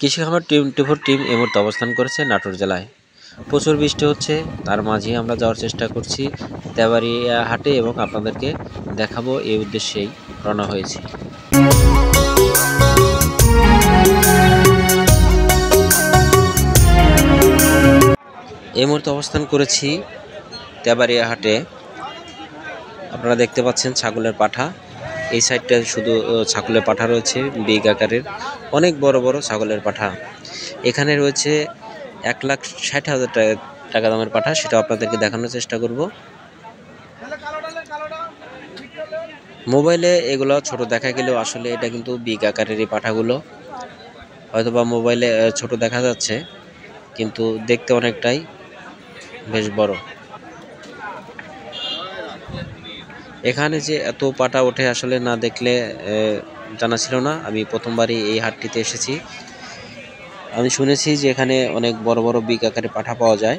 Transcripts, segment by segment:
কৃষি খামার 24 টিম এই মুহূর্তে অবস্থান করেছে নাটোর জেলায়। প্রচুর বৃষ্টি হচ্ছে, তার মাঝে আমরা যাওয়ার চেষ্টা করছি তেবাড়িয়া হাটে এবং আপনাদেরকে দেখাবো এই উদ্দেশ্যেই রওনা হয়েছি। এই মুহূর্তে অবস্থান করেছি তেবাড়িয়া হাটে। আপনারা দেখতে পাচ্ছেন ছাগলের পাঠা, এই সাইডটায় শুধু ছাগলের পাঠা রয়েছে, বিগ আকারের অনেক বড় বড় ছাগলের পাঠা। এখানে রয়েছে 1,60,000 টাকা দামের পাঠা, সেটা আপনাদেরকে দেখানোর চেষ্টা করব। মোবাইলে এগুলো ছোট দেখা গেলেও আসলে এটা কিন্তু বিগ আকারের এই পাঠাগুলো, হয়তোবা মোবাইলে ছোট দেখা যাচ্ছে কিন্তু দেখতে অনেকটাই বেশ বড়। এখানে যে এত পাটা ওঠে আসলে না দেখলে জানা ছিল না। আমি প্রথমবারই এই হাটটিতে এসেছি। আমি শুনেছি যে এখানে অনেক বড় বড় বিগ আকারে পাঠা পাওয়া যায়।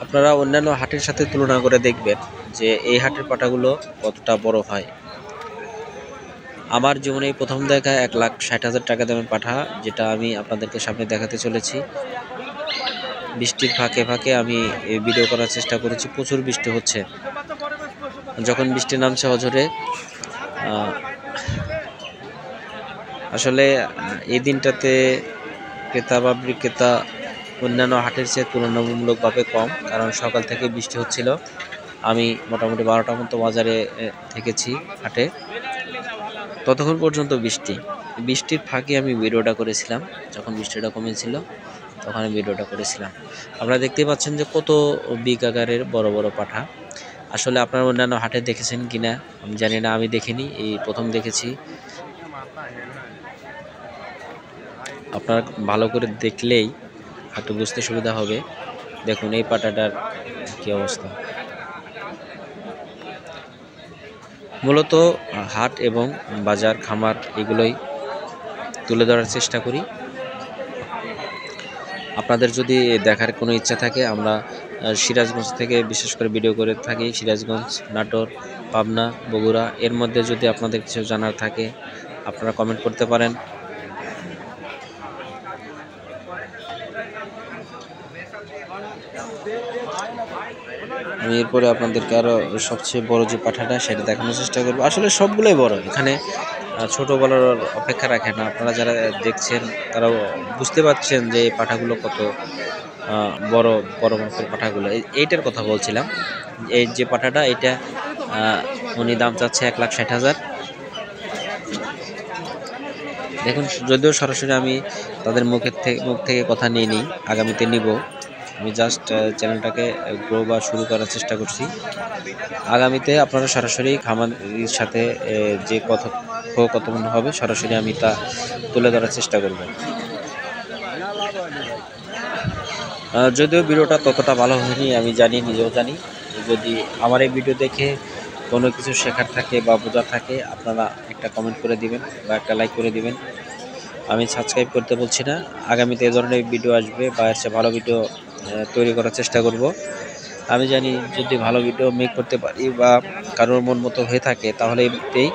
আপনারা অন্যান্য হাটের সাথে তুলনা করে দেখবেন যে এই হাটের পাঠাগুলো কতটা বড় হয়। আমার জীবনে প্রথম দেখা 1,60,000 টাকা দামের পাঠা, যেটা আমি আপনাদেরকে সামনে দেখাতে চলেছি। বৃষ্টির ফাঁকে ফাঁকে আমি ভিডিও করার চেষ্টা করেছি। প্রচুর বৃষ্টি হচ্ছে, যখন বৃষ্টি নামছে অঝরে আসলে এই দিনটাতে ক্রেতা বা বিক্রেতা অন্যান্য হাটের চেয়ে তুলনামূলকভাবে কম, কারণ সকাল থেকে বৃষ্টি হচ্ছিল। আমি মোটামুটি 12টার মতো বাজারে থেকেছি হাটে, ততক্ষণ পর্যন্ত বৃষ্টির ফাঁকে আমি ভিডিওটা করেছিলাম। যখন বৃষ্টিটা কমেছিল তখন আমি ভিডিওটা করেছিলাম। আপনারা দেখতে পাচ্ছেন যে কত বিগ আকারের বড় বড় পাঠা। আসলে আপনারা অন্যান্য হাটে দেখেছেন কিনা আমি জানি না, আমি দেখিনি, এই প্রথম দেখেছি। আপনারা ভালো করে দেখলেই একটু বুঝতে সুবিধা হবে। দেখুন এই পাটাটার কি অবস্থা। মূলত হাট এবং বাজার খামার এগুলোই তুলে ধরার চেষ্টা করি। আপনাদের যদি দেখার কোনো ইচ্ছা থাকে, আমরা সিরাজগঞ্জ থেকে বিশেষ করে ভিডিও করে থাকি। সিরাজগঞ্জ, নাটোর, পাবনা, বগুড়া, এর মধ্যে যদি আপনাদের কিছু জানার থাকে আপনারা কমেন্ট করতে পারেন। আমি এরপরে আপনাদেরকে আরও সবচেয়ে বড় যে পাঠাটা সেটা দেখানোর চেষ্টা করবো। আসলে সবগুলোই বড়, এখানে ছোট বলার অপেক্ষা রাখে না। আপনারা যারা দেখছেন তারা বুঝতে পারছেন যে এই পাঠাগুলো কত বড় বড় মাপের পাঠাগুলো। এইটার কথা বলছিলাম, এই যে পাঠাটা এটা উনি দাম চাচ্ছে 1,60,000। দেখুন, যদিও সরাসরি আমি তাদের মুখ থেকে কথা নিয়ে নিই, আগামীতে নিব। আমি জাস্ট চ্যানেলটাকে গ্রো বা শুরু করার চেষ্টা করছি। আগামীতে আপনারা সরাসরি খামারের সাথে যে কথোপকথন হবে সরাসরি আমি তা তুলে ধরার চেষ্টা করব। যদিও ভিডিওটা ততটা ভালো হয়নি আমি জানি, নিজেও জানি। যদি আমার এই ভিডিও দেখে কোনো কিছু শেখার থাকে বা বোঝার থাকে আপনারা একটা কমেন্ট করে দিবেন বা একটা লাইক করে দিবেন। আমি সাবস্ক্রাইব করতে বলছি না, আগামীতে এ ধরনের ভিডিও আসবে বা এর চেয়ে ভালো ভিডিও তৈরি করার চেষ্টা করব। আমি জানি যদি ভালো ভিডিও মেক করতে পারি বা কারোর মন মতো হয়ে থাকে তাহলে এমনিতেই